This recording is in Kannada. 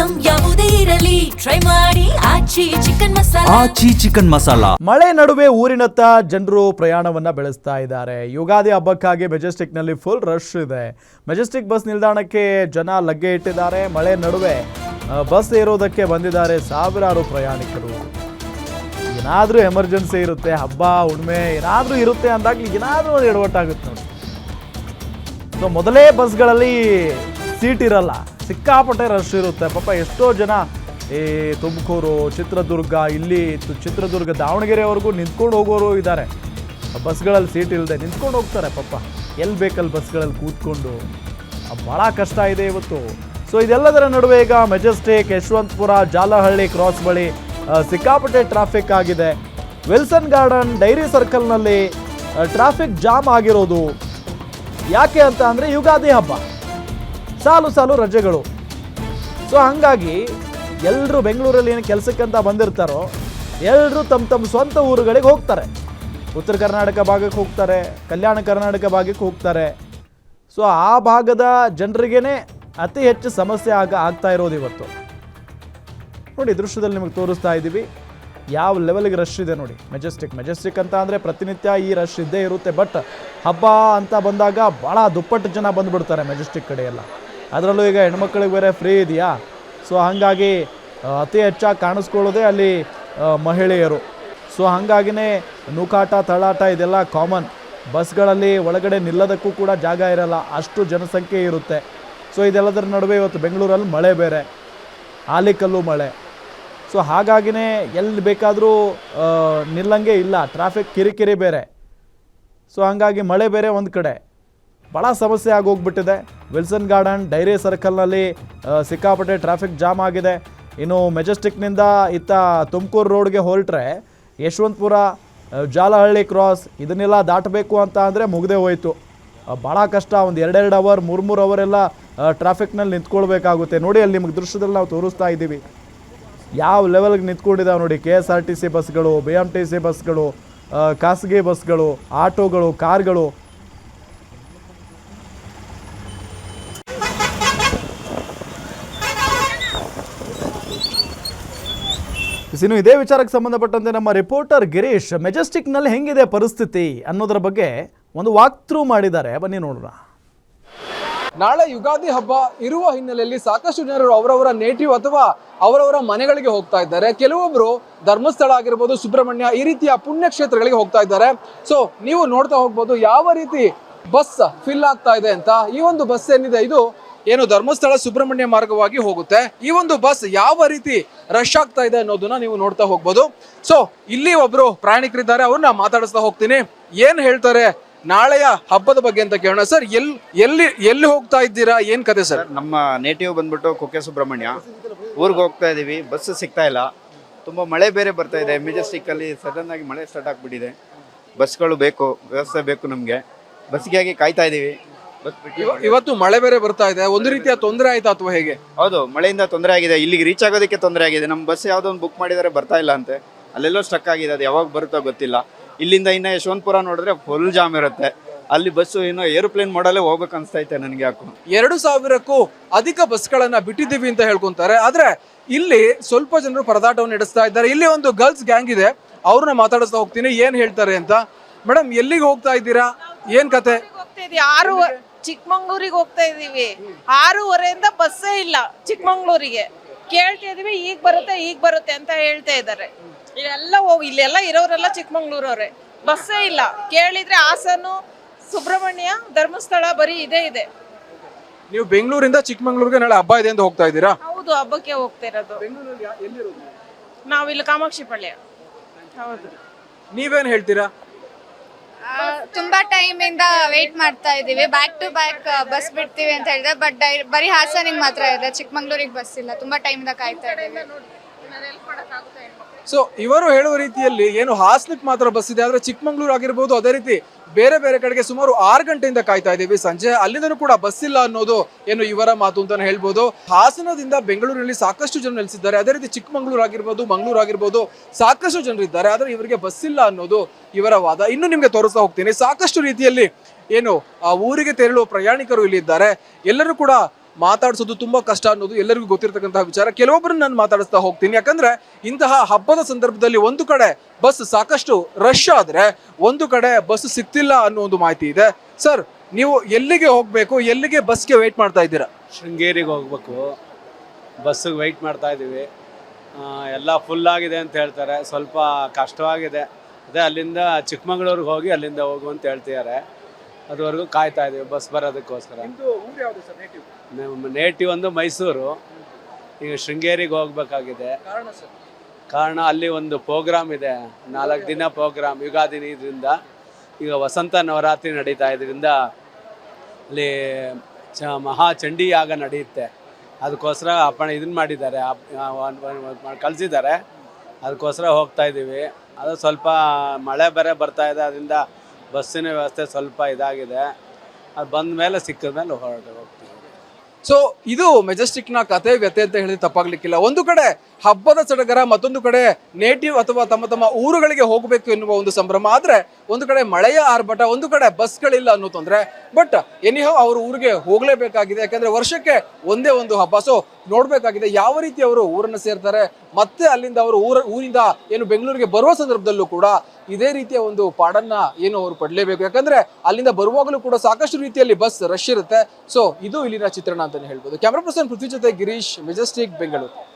ಐಟಂ ಯಾವುದೇ ಇರಲಿ ಟ್ರೈ ಮಾಡಿ ಆಚಿ ಚಿಕನ್ ಮಸಾಲಾ. ಮಳೆ ನಡುವೆ ಊರಿನತ್ತ ಜನರು ಪ್ರಯಾಣವನ್ನ ಬೆಳೆಸ್ತಾ ಇದ್ದಾರೆ. ಯುಗಾದಿ ಹಬ್ಬಕ್ಕಾಗಿ ಮೆಜೆಸ್ಟಿಕ್ ನಲ್ಲಿ ಫುಲ್ ರಶ್ ಇದೆ. ಮೆಜೆಸ್ಟಿಕ್ ಬಸ್ ನಿಲ್ದಾಣಕ್ಕೆ ಜನ ಲಗ್ಗೆ ಇಟ್ಟಿದ್ದಾರೆ. ಮಳೆ ನಡುವೆ ಬಸ್ ಏರೋದಕ್ಕೆ ಬಂದಿದ್ದಾರೆ ಸಾವಿರಾರು ಪ್ರಯಾಣಿಕರು. ಏನಾದ್ರೂ ಎಮರ್ಜೆನ್ಸಿ ಇರುತ್ತೆ, ಹಬ್ಬ ಹುಣ್ಣಿಮೆ ಏನಾದ್ರೂ ಇರುತ್ತೆ ಅಂದಾಗ್ಲಿ ಏನಾದ್ರೂ ಎಡವಟ್ಟಾಗುತ್ತೆ ನೋಡಿ. ಸೊ ಮೊದಲೇ ಬಸ್ಗಳಲ್ಲಿ ಸೀಟ್ ಇರಲ್ಲ, ಸಿಕ್ಕಾಪಟ್ಟೆ ರಶ್ ಇರುತ್ತೆ. ಪಾಪ ಎಷ್ಟೋ ಜನ ಈ ತುಮಕೂರು, ಚಿತ್ರದುರ್ಗ, ಇಲ್ಲಿ ಚಿತ್ರದುರ್ಗ ದಾವಣಗೆರೆವರೆಗೂ ನಿಂತ್ಕೊಂಡು ಹೋಗೋರು ಇದ್ದಾರೆ. ಬಸ್ಗಳಲ್ಲಿ ಸೀಟ್ ಇಲ್ಲದೆ ನಿಂತ್ಕೊಂಡು ಹೋಗ್ತಾರೆ. ಪಾಪ ಎಲ್ಲಿ ಬೇಕಲ್ಲಿ ಬಸ್ಗಳಲ್ಲಿ ಕೂತ್ಕೊಂಡು ಭಾಳ ಕಷ್ಟ ಇದೆ ಇವತ್ತು. ಸೊ ಇದೆಲ್ಲದರ ನಡುವೆ ಈಗ ಮೆಜೆಸ್ಟಿಕ್, ಯಶವಂತಪುರ, ಜಾಲಹಳ್ಳಿ ಕ್ರಾಸ್ ಬಳಿ ಸಿಕ್ಕಾಪಟ್ಟೆ ಟ್ರಾಫಿಕ್ ಆಗಿದೆ. ವಿಲ್ಸನ್ ಗಾರ್ಡನ್, ಡೈರಿ ಸರ್ಕಲ್ನಲ್ಲಿ ಟ್ರಾಫಿಕ್ ಜಾಮ್ ಆಗಿರೋದು ಯಾಕೆ ಅಂತ ಅಂದರೆ ಯುಗಾದಿ ಹಬ್ಬ, ಸಾಲು ರಜೆಗಳು. ಸೊ ಹಾಗಾಗಿ ಎಲ್ಲರೂ ಬೆಂಗಳೂರಲ್ಲಿ ಏನು ಕೆಲಸಕ್ಕಂತ ಬಂದಿರ್ತಾರೋ ಎಲ್ಲರೂ ತಮ್ಮ ಸ್ವಂತ ಊರುಗಳಿಗೆ ಹೋಗ್ತಾರೆ. ಉತ್ತರ ಕರ್ನಾಟಕ ಭಾಗಕ್ಕೆ ಹೋಗ್ತಾರೆ, ಕಲ್ಯಾಣ ಕರ್ನಾಟಕ ಭಾಗಕ್ಕೆ ಹೋಗ್ತಾರೆ. ಸೊ ಆ ಭಾಗದ ಜನರಿಗೇ ಅತಿ ಹೆಚ್ಚು ಸಮಸ್ಯೆ ಆಗ್ತಾ ಇರೋದು ಇವತ್ತು. ನೋಡಿ ದೃಶ್ಯದಲ್ಲಿ ನಿಮಗೆ ತೋರಿಸ್ತಾ ಇದ್ದೀವಿ ಯಾವ ಲೆವೆಲ್ಗೆ ರಶ್ ಇದೆ ನೋಡಿ. ಮೆಜೆಸ್ಟಿಕ್ ಅಂತ ಅಂದರೆ ಪ್ರತಿನಿತ್ಯ ಈ ರಶ್ ಇದ್ದೇ ಇರುತ್ತೆ. ಬಟ್ ಹಬ್ಬ ಅಂತ ಬಂದಾಗ ಭಾಳ ದುಪ್ಪಟ್ಟು ಜನ ಬಂದುಬಿಡ್ತಾರೆ ಮೆಜೆಸ್ಟಿಕ್ ಕಡೆ ಎಲ್ಲ. ಅದರಲ್ಲೂ ಈಗ ಹೆಣ್ಮಕ್ಳಿಗೆ ಬೇರೆ ಫ್ರೀ ಇದೆಯಾ. ಸೊ ಹಾಗಾಗಿ ಅತಿ ಹೆಚ್ಚಾಗಿ ಕಾಣಿಸ್ಕೊಳ್ಳೋದೇ ಅಲ್ಲಿ ಮಹಿಳೆಯರು. ಸೊ ಹಾಗಾಗಿನೇ ನೂಕಾಟ, ತಳ್ಳಾಟ ಇದೆಲ್ಲ ಕಾಮನ್. ಬಸ್ಗಳಲ್ಲಿ ಒಳಗಡೆ ನಿಲ್ಲೋದಕ್ಕೂ ಕೂಡ ಜಾಗ ಇರಲ್ಲ, ಅಷ್ಟು ಜನಸಂಖ್ಯೆ ಇರುತ್ತೆ. ಸೊ ಇದೆಲ್ಲದರ ನಡುವೆ ಇವತ್ತು ಬೆಂಗಳೂರಲ್ಲಿ ಮಳೆ ಬೇರೆ, ಆಲಿಕಲ್ಲು ಮಳೆ. ಸೊ ಹಾಗಾಗಿನೇ ಎಲ್ಲಿ ಬೇಕಾದರೂ ನಿಲ್ಲಂಗೆ ಇಲ್ಲ, ಟ್ರಾಫಿಕ್ ಕಿರಿಕಿರಿ ಬೇರೆ. ಸೊ ಹಾಗಾಗಿ ಮಳೆ ಬೇರೆ ಒಂದು ಕಡೆ, ಭಾಳ ಸಮಸ್ಯೆ ಆಗೋಗ್ಬಿಟ್ಟಿದೆ. ವಿಲ್ಸನ್ ಗಾರ್ಡನ್, ಡೈರಿ ಸರ್ಕಲ್ನಲ್ಲಿ ಸಿಕ್ಕಾಪಟ್ಟೆ ಟ್ರಾಫಿಕ್ ಜಾಮ್ ಆಗಿದೆ. ಇನ್ನು ಮೆಜೆಸ್ಟಿಕ್ನಿಂದ ಇತ್ತ ತುಮಕೂರು ರೋಡ್ಗೆ ಹೊರಟ್ರೆ ಯಶವಂತಪುರ, ಜಾಲಹಳ್ಳಿ ಕ್ರಾಸ್ ಇದನ್ನೆಲ್ಲ ದಾಟಬೇಕು ಅಂತ ಅಂದರೆ ಮುಗ್ದೇ ಹೋಯಿತು. ಭಾಳ ಕಷ್ಟ. ಒಂದು 2 ಅವರ್ 3 ಅವರ್ ಎಲ್ಲ ಟ್ರಾಫಿಕ್ನಲ್ಲಿ ನಿಂತ್ಕೊಳ್ಬೇಕಾಗುತ್ತೆ. ನೋಡಿ ಅಲ್ಲಿ ನಿಮಗೆ ದೃಶ್ಯದಲ್ಲಿ ನಾವು ತೋರಿಸ್ತಾ ಇದ್ದೀವಿ ಯಾವ ಲೆವೆಲ್ಗೆ ನಿಂತ್ಕೊಂಡಿದ್ದಾವೆ ನೋಡಿ. KSRTC ಬಸ್ಗಳು, BMTC ಬಸ್ಗಳು, ಖಾಸಗಿ ಬಸ್ಗಳು, ಆಟೋಗಳು, ಕಾರ್ಗಳು. ಇನ್ನು ಇದೇ ವಿಚಾರಕ್ಕೆ ಸಂಬಂಧಪಟ್ಟಂತೆ ನಮ್ಮ ರಿಪೋರ್ಟರ್ ಗಿರೀಶ್ ಮೆಜೆಸ್ಟಿಕ್ನಲ್ಲಿ ಹೆಂಗಿದೆ ಪರಿಸ್ಥಿತಿ ಅನ್ನೋದರ ಬಗ್ಗೆ ಒಂದು ವಾಕ್ ಥ್ರೂ ಮಾಡಿದ್ದಾರೆ, ಬನ್ನಿ ನೋಡೋಣ. ನಾಳೆ ಯುಗಾದಿ ಹಬ್ಬ ಇರುವ ಹಿನ್ನೆಲೆಯಲ್ಲಿ ಸಾಕಷ್ಟು ಜನರು ಅವರವರ ನೇಟಿವ್ ಅಥವಾ ಅವರವರ ಮನೆಗಳಿಗೆ ಹೋಗ್ತಾ ಇದ್ದಾರೆ. ಕೆಲವೊಬ್ರು ಧರ್ಮಸ್ಥಳ ಆಗಿರ್ಬೋದು, ಸುಬ್ರಹ್ಮಣ್ಯ, ಈ ರೀತಿಯ ಪುಣ್ಯಕ್ಷೇತ್ರಗಳಿಗೆ ಹೋಗ್ತಾ ಇದ್ದಾರೆ. ಸೊ ನೀವು ನೋಡ್ತಾ ಹೋಗ್ಬೋದು ಯಾವ ರೀತಿ ಬಸ್ ಫಿಲ್ ಆಗ್ತಾ ಇದೆ ಅಂತ. ಈ ಒಂದು ಬಸ್ ಏನಿದೆ ಇದು ಏನು ಧರ್ಮಸ್ಥಳ ಸುಬ್ರಹ್ಮಣ್ಯ ಮಾರ್ಗವಾಗಿ ಹೋಗುತ್ತೆ. ಈ ಒಂದು ಬಸ್ ಯಾವ ರೀತಿ ರಶ್ ಆಗ್ತಾ ಇದೆ ಅನ್ನೋದನ್ನ ನೀವು ನೋಡ್ತಾ ಹೋಗ್ಬೋದು. ಸೊ ಇಲ್ಲಿ ಒಬ್ರು ಪ್ರಯಾಣಿಕರಿದ್ದಾರೆ, ಅವ್ರನ್ನ ಮಾತಾಡಿಸ್ತಾ ಹೋಗ್ತೀನಿ. ಏನ್ ಹೇಳ್ತಾರೆ ನಾಳೆಯ ಹಬ್ಬದ ಬಗ್ಗೆ ಅಂತ ಕೇಳೋಣ. ಸರ್, ಎಲ್ಲಿ ಹೋಗ್ತಾ ಇದ್ದೀರಾ, ಏನ್ ಕತೆ ಸರ್? ನಮ್ಮ ನೇಟಿವ್ ಬಂದ್ಬಿಟ್ಟು ಕುಕ್ಕೆ ಸುಬ್ರಹ್ಮಣ್ಯ, ಊರಿಗೆ ಹೋಗ್ತಾ ಇದೀವಿ. ಬಸ್ ಸಿಗ್ತಾ ಇಲ್ಲ, ತುಂಬಾ ಮಳೆ ಬೇರೆ ಬರ್ತಾ ಇದೆ. ಮೆಜೆಸ್ಟಿಕ್ ಅಲ್ಲಿ ಸಡನ್ ಆಗಿ ಮಳೆ ಸ್ಟಾರ್ಟ್ ಆಗ್ಬಿಟ್ಟಿದೆ. ಬಸ್ಗಳು ಬೇಕು, ವ್ಯವಸ್ಥೆ ಬೇಕು ನಮ್ಗೆ. ಬಸ್ಗಾಗಿ ಕಾಯ್ತಾ ಇದೀವಿ. ಇವತ್ತು ಮಳೆ ಬೇರೆ ಬರ್ತಾ ಇದೆ, ಒಂದು ರೀತಿಯ ತೊಂದರೆ ಆಯ್ತಾ ಅಥವಾ ಹೇಗೆ? ಹೌದು, ಮಳೆಯಿಂದ ತೊಂದರೆ ಆಗಿದೆ. ಇಲ್ಲಿಗೆ ರೀಚ್ ಆಗೋದಕ್ಕೆ ತೊಂದರೆ ಆಗಿದೆ. ನಮ್ಮ ಬಸ್ ಯಾವ್ದೋ ಒಂದು ಬುಕ್ ಮಾಡಿದರೆ ಬರ್ತಾ ಇಲ್ಲ ಅಂತೆ, ಅಲ್ಲೆಲ್ಲೋ ಸ್ಟಕ್ ಆಗಿದೆ. ಅದು ಯಾವಾಗ ಬರುತ್ತೋ ಗೊತ್ತಿಲ್ಲ. ಇಲ್ಲಿಂದ ಇನ್ನ ಯಶವಂತಪುರ ನೋಡಿದ್ರೆ ಫುಲ್ ಜಾಮ್ ಇರುತ್ತೆ. ಅಲ್ಲಿ ಬಸ್ಸು ಇನ್ನು ಏರೋಪ್ಲೇನ್ ಮಾಡಲೇ ಹೋಗ್ಬೇಕು ಅನ್ಸ್ತೈತೆ ನನಗೆ. ಯಾಕೋ 2000ಕ್ಕೂ ಅಧಿಕ ಬಸ್ಗಳನ್ನ ಬಿಟ್ಟಿದ್ದೀವಿ ಅಂತ ಹೇಳ್ಕೊಂತಾರೆ. ಆದ್ರೆ ಇಲ್ಲಿ ಸ್ವಲ್ಪ ಜನರು ಪರದಾಟವನ್ನು ನಡೆಸ್ತಾ ಇದ್ದಾರೆ. ಇಲ್ಲಿ ಒಂದು ಗರ್ಲ್ಸ್ ಗ್ಯಾಂಗ್ ಇದೆ, ಅವ್ರನ್ನ ಮಾತಾಡಿಸ್ತಾ ಹೋಗ್ತೀನಿ ಏನ್ ಹೇಳ್ತಾರೆ ಅಂತ. ಮೇಡಮ್, ಎಲ್ಲಿಗೆ ಹೋಗ್ತಾ ಇದ್ದೀರಾ, ಏನ್ ಕತೆ? ಚಿಕ್ಕಮಂಗ್ಳೂರಿಗೆ ಹೋಗ್ತಾ ಇದೀವಿ. 6:30 ಬಸ್ಸೇ ಇಲ್ಲ ಚಿಕ್ಕಮಂಗ್ಳೂರಿಗೆ. ಕೇಳ್ತಾ ಇದೀವಿ ಈಗ ಬರುತ್ತೆ ಅಂತ ಹೇಳ್ತಾ ಇದ್ದಾರೆ. ಇಲ್ಲೆಲ್ಲ ಇರೋರೆಲ್ಲ ಚಿಕ್ಕಮಂಗ್ಳೂರವ್ರೆ. ಬಸ್ಸೇ ಇಲ್ಲ. ಕೇಳಿದ್ರೆ ಹಾಸನ, ಸುಬ್ರಹ್ಮಣ್ಯ, ಧರ್ಮಸ್ಥಳ ಬರೀ ಇದೆ. ನೀವು ಬೆಂಗಳೂರಿಂದ ಚಿಕ್ಕಮಂಗ್ಳೂರಿಗೆ ನಾಳೆ ಹಬ್ಬ ಇದೆ ಅಂತ ಹೋಗ್ತಾ ಇದ್ದೀರಾ? ಹೌದು, ಹಬ್ಬಕ್ಕೆ ಹೋಗ್ತಾ ಇರೋದು. ನಾವಿಲ್ಲಿ ಕಾಮಾಕ್ಷಿ ಪಾಳ್ಯ. ಹೌದು. ನೀವೇನ್ ಹೇಳ್ತೀರಾ? ತುಂಬಾ ಟೈಮ್ ಇಂದ ವೇಟ್ ಮಾಡ್ತಾ ಇದೀವಿ. ಬ್ಯಾಕ್ ಟು ಬ್ಯಾಕ್ ಬಸ್ ಬಿಡ್ತೀವಿ ಅಂತ ಹೇಳಿದ್ರೆ, ಬಟ್ ಬರೀ ಹಾಸನಿಗೆ ಮಾತ್ರ ಇದೆ, ಚಿಕ್ಕಮಂಗ್ಳೂರಿಗೆ ಬಸ್ ಇಲ್ಲ. ತುಂಬಾ ಟೈಮ್ ಇಂದ ಕಾಯ್ತಾ ಇದೀವಿ. ಸೊ ಇವರು ಹೇಳುವ ರೀತಿಯಲ್ಲಿ ಏನು ಹಾಸನಕ್ಕೆ ಮಾತ್ರ ಬಸ್ ಇದೆ, ಆದ್ರೆ ಚಿಕ್ಕಮಂಗ್ಳೂರು ಆಗಿರ್ಬೋದು, ಅದೇ ರೀತಿ ಬೇರೆ ಬೇರೆ ಕಡೆಗೆ ಸುಮಾರು 6 ಗಂಟೆಯಿಂದ ಕಾಯ್ತಾ ಇದೀವಿ ಸಂಜೆ. ಅಲ್ಲಿಂದನೂ ಕೂಡ ಬಸ್ ಇಲ್ಲ ಅನ್ನೋದು ಏನು ಇವರ ಮಾತು ಅಂತಾನೆ ಹೇಳ್ಬೋದು. ಹಾಸನದಿಂದ ಬೆಂಗಳೂರಿನಲ್ಲಿ ಸಾಕಷ್ಟು ಜನ ನೆಲೆಸಿದ್ದಾರೆ. ಅದೇ ರೀತಿ ಚಿಕ್ಕಮಂಗ್ಳೂರು ಆಗಿರ್ಬೋದು, ಮಂಗಳೂರು ಆಗಿರ್ಬೋದು, ಸಾಕಷ್ಟು ಜನರಿದ್ದಾರೆ. ಆದ್ರೆ ಇವರಿಗೆ ಬಸ್ ಇಲ್ಲ ಅನ್ನೋದು ಇವರ ವಾದ. ಇನ್ನು ನಿಮ್ಗೆ ತೋರಿಸ್ತಾ ಹೋಗ್ತೀನಿ. ಸಾಕಷ್ಟು ರೀತಿಯಲ್ಲಿ ಏನು ಆ ಊರಿಗೆ ತೆರಳುವ ಪ್ರಯಾಣಿಕರು ಇಲ್ಲಿ ಇದ್ದಾರೆ. ಎಲ್ಲರೂ ಕೂಡ ಮಾತಾಡಿಸೋದು ತುಂಬಾ ಕಷ್ಟ ಅನ್ನೋದು ಎಲ್ಲರಿಗೂ ಗೊತ್ತಿರತಕ್ಕಂತಹ ವಿಚಾರ. ಕೆಲವೊಬ್ಬರನ್ನ ನಾನು ಮಾತಾಡಿಸ್ತಾ ಹೋಗ್ತೀನಿ, ಯಾಕಂದ್ರೆ ಇಂತಹ ಹಬ್ಬದ ಸಂದರ್ಭದಲ್ಲಿ ಒಂದು ಕಡೆ ಬಸ್ ಸಾಕಷ್ಟು ರಶ್ ಆದ್ರೆ ಒಂದು ಕಡೆ ಬಸ್ ಸಿಗ್ತಿಲ್ಲ ಅನ್ನೋ ಒಂದು ಮಾಹಿತಿ ಇದೆ. ಸರ್, ನೀವು ಎಲ್ಲಿಗೆ ಹೋಗ್ಬೇಕು, ಎಲ್ಲಿಗೆ ಬಸ್ಗೆ ವೇಟ್ ಮಾಡ್ತಾ ಇದ್ದೀರಾ? ಶೃಂಗೇರಿಗೆ ಹೋಗ್ಬೇಕು, ಬಸ್ಸಿಗೆ ವೆಯ್ಟ್ ಮಾಡ್ತಾ ಇದ್ದೀವಿ. ಎಲ್ಲ ಫುಲ್ ಆಗಿದೆ ಅಂತ ಹೇಳ್ತಾರೆ, ಸ್ವಲ್ಪ ಕಷ್ಟವಾಗಿದೆ. ಅದೇ ಅಲ್ಲಿಂದ ಚಿಕ್ಕಮಗಳೂರಿಗೆ ಹೋಗಿ ಅಲ್ಲಿಂದ ಹೋಗು ಅಂತ ಹೇಳ್ತಿದ್ದಾರೆ. ಅದುವರೆಗೂ ಕಾಯ್ತಾ ಇದ್ದೀವಿ ಬಸ್ ಬರೋದಕ್ಕೋಸ್ಕರ. ನಮ್ಮ ನೇಟಿವ್ ಒಂದು ಮೈಸೂರು, ಈಗ ಶೃಂಗೇರಿಗೆ ಹೋಗ್ಬೇಕಾಗಿದೆ. ಕಾರಣ ಅಲ್ಲಿ ಒಂದು ಪ್ರೋಗ್ರಾಮ್ ಇದೆ, 4 ದಿನ ಪ್ರೋಗ್ರಾಮ್, ಯುಗಾದಿ ಇದರಿಂದ. ಈಗ ವಸಂತ ನವರಾತ್ರಿ ನಡೀತಾ ಇದರಿಂದ ಅಲ್ಲಿ ಮಹಾ ಚಂಡಿ ಯಾಗ ನಡೆಯುತ್ತೆ. ಅದಕ್ಕೋಸ್ಕರ ಇದನ್ನು ಮಾಡಿದ್ದಾರೆ, ಕಳಿಸಿದ್ದಾರೆ. ಅದಕ್ಕೋಸ್ಕರ ಹೋಗ್ತಾ ಇದ್ದೀವಿ. ಅದು ಸ್ವಲ್ಪ ಮಳೆ ಬೇರೆ ಬರ್ತಾ ಇದೆ, ಅದರಿಂದ ಬಸ್ಸಿನ ವ್ಯವಸ್ಥೆ ಸ್ವಲ್ಪ ಇದಾಗಿದೆ. ಅದು ಬಂದ ಮೇಲೆ ಸಿಕ್ಕಿದ ಮೇಲೆ ಹೋಗ್ತೀವಿ. ಸೊ ಇದು ಮೆಜೆಸ್ಟಿಕ್ನ ಕತೆ ವ್ಯತೆ ಅಂತ ಹೇಳಿದ್ರೆ ತಪ್ಪಾಗ್ಲಿಕ್ಕಿಲ್ಲ. ಒಂದು ಕಡೆ ಹಬ್ಬದ ಸಡಗರ, ಮತ್ತೊಂದು ಕಡೆ ನೇಟಿವ್ ಅಥವಾ ತಮ್ಮ ಊರುಗಳಿಗೆ ಹೋಗಬೇಕು ಎನ್ನುವ ಒಂದು ಸಂಭ್ರಮ. ಆದ್ರೆ ಒಂದು ಕಡೆ ಮಳೆಯ ಆರ್ಭಟ, ಒಂದು ಕಡೆ ಬಸ್ಗಳಿಲ್ಲ ಅನ್ನೋ ತೊಂದರೆ. ಬಟ್ ಎನಿಹೌ ಅವರು ಊರಿಗೆ ಹೋಗ್ಲೇಬೇಕಾಗಿದೆ, ಯಾಕಂದ್ರೆ ವರ್ಷಕ್ಕೆ ಒಂದೇ ಒಂದು ಹಬ್ಬ. ಸೊ ನೋಡ್ಬೇಕಾಗಿದೆ ಯಾವ ರೀತಿ ಅವರು ಊರನ್ನು ಸೇರ್ತಾರೆ, ಮತ್ತೆ ಅಲ್ಲಿಂದ ಅವರು ಊರಿಂದ ಏನು ಬೆಂಗಳೂರಿಗೆ ಬರುವ ಸಂದರ್ಭದಲ್ಲೂ ಕೂಡ ಇದೇ ರೀತಿಯ ಒಂದು ಪಾಡನ್ನ ಏನು ಅವರು ಪಡಲೇಬೇಕು. ಯಾಕಂದ್ರೆ ಅಲ್ಲಿಂದ ಬರುವಾಗಲೂ ಕೂಡ ಸಾಕಷ್ಟು ರೀತಿಯಲ್ಲಿ ಬಸ್ ರಶ್ ಇರುತ್ತೆ. ಸೊ ಇದು ಇಲ್ಲಿನ ಚಿತ್ರಣ ಅಂತಾನೆ ಹೇಳ್ಬೋದು. ಕ್ಯಾಮ್ರಾ ಪರ್ಸನ್ ಪೃಥ್ವಿ ಜೊತೆ ಗಿರೀಶ್, ಮೆಜೆಸ್ಟಿಕ್, ಬೆಂಗಳೂರು.